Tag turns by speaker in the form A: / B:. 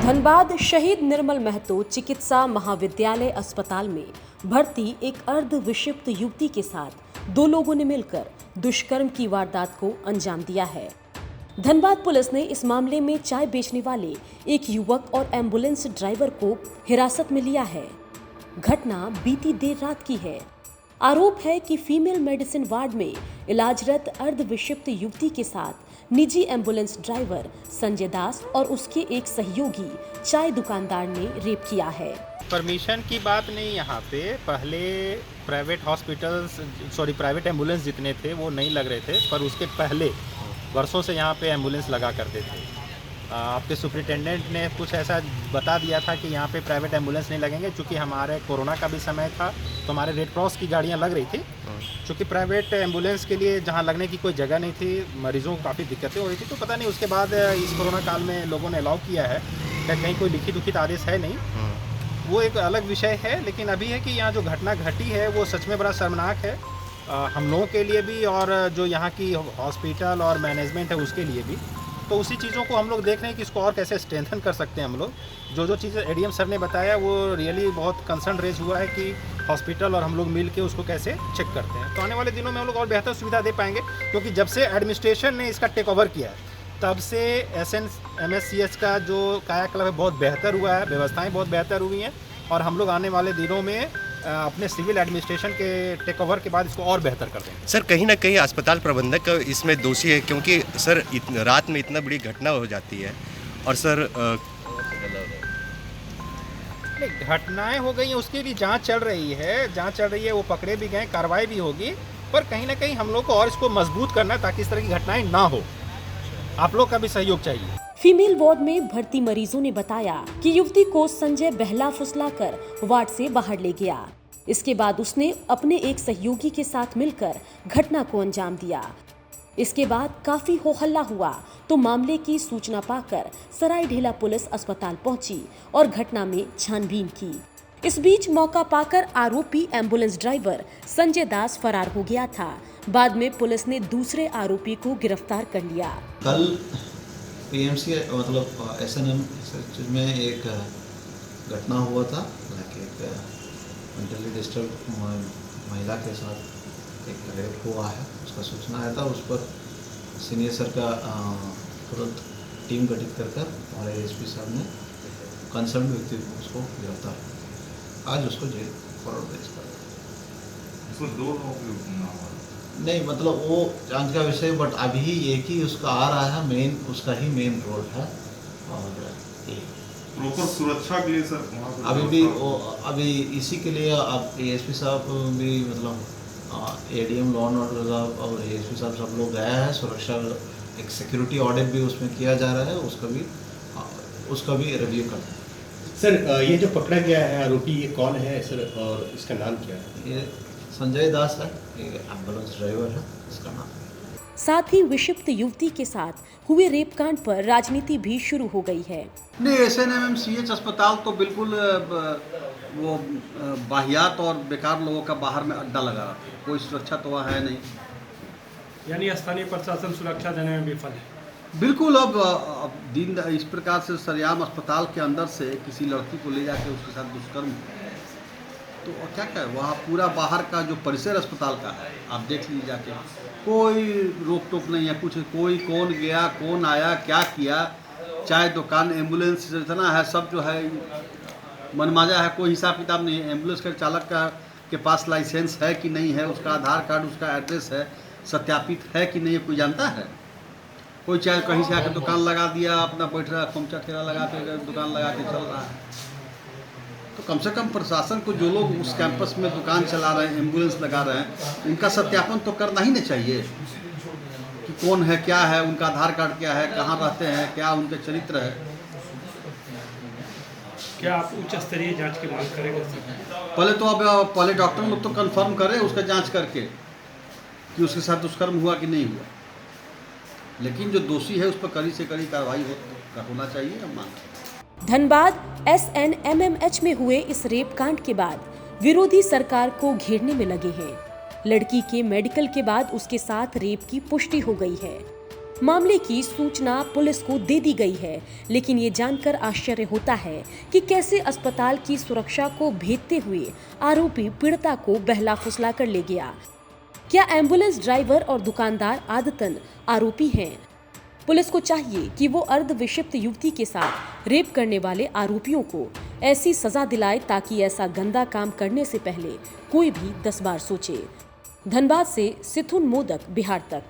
A: धनबाद शहीद निर्मल महतो चिकित्सा महाविद्यालय अस्पताल में भर्ती एक अर्ध विक्षिप्त युवती के साथ दो लोगों ने मिलकर दुष्कर्म की वारदात को अंजाम दिया है। धनबाद पुलिस ने इस मामले में चाय बेचने वाले एक युवक और एम्बुलेंस ड्राइवर को हिरासत में लिया है। घटना बीती देर रात की है। आरोप है कि फीमेल मेडिसिन वार्ड में इलाजरत अर्ध विक्षिप्त युवती के साथ निजी एम्बुलेंस ड्राइवर संजय दास और उसके एक सहयोगी चाय दुकानदार ने रेप किया है।
B: परमिशन की बात नहीं, यहाँ पे पहले प्राइवेट एम्बुलेंस जितने थे वो नहीं लग रहे थे, पर उसके पहले वर्षों से यहाँ पे एम्बुलेंस लगा करते थे। आपके सुपरिटेंडेंट ने कुछ ऐसा बता दिया था कि यहाँ पे प्राइवेट एम्बुलेंस नहीं लगेंगे, क्योंकि हमारे कोरोना का भी समय था तो हमारे रेड क्रॉस की गाड़ियाँ लग रही थी। क्योंकि प्राइवेट एम्बुलेंस के लिए जहाँ लगने की कोई जगह नहीं थी, मरीजों को काफ़ी दिक्कतें हो रही थी। तो पता नहीं उसके बाद इस कोरोना काल में लोगों ने अलाउ किया है, क्या कहीं कोई लिखित आदेश है नहीं, वो एक अलग विषय है। लेकिन अभी है कि यहाँ जो घटना घटी है वो सच में बड़ा शर्मनाक है, हम लोगों के लिए भी और जो यहाँ की हॉस्पिटल और मैनेजमेंट है उसके लिए भी। तो उसी चीज़ों को हम लोग देख रहे हैं कि इसको और कैसे स्ट्रेंथन कर सकते हैं हम लोग। जो चीज़ें एडीएम सर ने बताया वो रियली बहुत कंसर्न रेज हुआ है कि हॉस्पिटल और हम लोग मिल के उसको कैसे चेक करते हैं। तो आने वाले दिनों में हम लोग और बेहतर सुविधा दे पाएंगे, क्योंकि जब से एडमिनिस्ट्रेशन ने इसका टेक ओवर किया है तब से MSCH का जो कायाकल्प है बहुत बेहतर हुआ है, व्यवस्थाएँ बहुत बेहतर हुई हैं। और हम लोग आने वाले दिनों में अपने सिविल एडमिनिस्ट्रेशन के टेक ओवर के बाद इसको और बेहतर कर देंगे।
C: सर, कहीं ना कहीं अस्पताल प्रबंधक इसमें दोषी है, क्योंकि सर रात में इतना बड़ी घटना हो जाती है। और सर
B: घटनाएं हो गई हैं, उसकी भी जांच चल रही है, वो पकड़े भी गए, कार्रवाई भी होगी। पर कहीं ना कहीं हम लोग को और इसको मजबूत करना है ताकि इस तरह की घटनाएं ना हो। आप लोग का भी सहयोग चाहिए।
A: फीमेल वार्ड में भर्ती मरीजों ने बताया कि युवती को संजय बहला फुसलाकर वार्ड से बाहर ले गया। इसके बाद उसने अपने एक सहयोगी के साथ मिलकर घटना को अंजाम दिया। इसके बाद काफी हो हल्ला हुआ तो मामले की सूचना पाकर सरायढेला पुलिस अस्पताल पहुंची और घटना में छानबीन की। इस बीच मौका पाकर आरोपी एम्बुलेंस ड्राइवर संजय दास फरार हो गया था। बाद में पुलिस ने दूसरे आरोपी को गिरफ्तार कर लिया।
D: कल PMC मतलब SNM में एक घटना हुआ था, एक मेंटली डिस्टर्ब महिला के साथ एक रेप हुआ है। उसका सूचना आया था, उस पर सीनियर सर का तुरंत टीम गठित कर और ASP साहब ने कंसर्न व्यक्ति उसको गिरफ्तार किया। आज उसको जेल फॉरवर्ड भेज कर नहीं, मतलब वो जांच का विषय, बट अभी एक ही उसका आ रहा है, उसका ही मेन रोल है। और
E: प्रॉपर सुरक्षा के लिए सर
D: अभी इसी के लिए अब ASP साहब भी मतलब ADM लॉ एंड ऑर्डर और ASP साहब सब लोग गया है। सुरक्षा एक सिक्योरिटी ऑडिट भी उसमें किया जा रहा है, उसका भी रिव्यू करते हैं।
F: सर, ये जो पकड़ा गया है आरोपी, ये कौन है सर और इसका नाम क्या है?
D: ये संजय दास है, एम्बुलेंस ड्राइवर है, इसका नाम।
A: साथ ही विक्षिप्त युवती के साथ हुए रेप कांड पर राजनीति भी शुरू हो गई है।
G: नहीं, SNMMCH अस्पताल तो बिल्कुल वो बाहियात और बेकार लोगों का बाहर में अड्डा लगा रहा था। कोई सुरक्षा तो वहाँ है नहीं,
H: यानी स्थानीय प्रशासन सुरक्षा देने में विफल है।
G: बिल्कुल। अब दिन इस प्रकार से सरेआम अस्पताल के अंदर से किसी लड़की को ले जाके उसके साथ दुष्कर्म, तो क्या है वहाँ पूरा बाहर का जो परिसर अस्पताल का है, आप देख लीजिए जाके, कोई रोक टोक नहीं है कुछ। कोई कौन गया, कौन आया, क्या किया, चाय दुकान, एम्बुलेंस जितना है सब जो है मनमाजा है, कोई हिसाब किताब नहीं है। एम्बुलेंस के चालक के पास लाइसेंस है कि नहीं है, उसका आधार कार्ड, उसका एड्रेस है, सत्यापित है कि नहीं है, कोई जानता है? कोई चाहे कहीं से आकर दुकान लगा दिया, अपना बैठ रहा, खोमचा ठेला लगा के दुकान लगा के चल रहा है। तो कम से कम प्रशासन को, जो लोग उस कैंपस में दुकान चला रहे हैं, एम्बुलेंस लगा रहे हैं, उनका सत्यापन तो करना ही नहीं चाहिए कि कौन है, क्या है, उनका आधार कार्ड क्या है, कहाँ रहते हैं, क्या उनके चरित्र है।
H: क्या आप उच्च स्तरीय जांच की मांग करेंगे?
G: पहले डॉक्टर लोग तो कंफर्म करें उसका जांच करके कि उसके साथ दुष्कर्म हुआ कि नहीं हुआ। लेकिन जो दोषी है उस पर कड़ी से कड़ी कार्रवाई होना चाहिए, हम मांग।
A: धनबाद SNMMH में हुए इस रेप कांड के बाद विरोधी सरकार को घेरने में लगे हैं। लड़की के मेडिकल के बाद उसके साथ रेप की पुष्टि हो गई है। मामले की सूचना पुलिस को दे दी गई है, लेकिन ये जानकर आश्चर्य होता है कि कैसे अस्पताल की सुरक्षा को भेदते हुए आरोपी पीड़िता को बहला फुसला कर ले गया। क्या एम्बुलेंस ड्राइवर और दुकानदार आदतन आरोपी हैं? पुलिस को चाहिए कि वो अर्धविक्षिप्त युवती के साथ रेप करने वाले आरोपियों को ऐसी सजा दिलाए ताकि ऐसा गंदा काम करने से पहले कोई भी 10 बार सोचे। धनबाद से सिथुन मोदक, बिहार तक।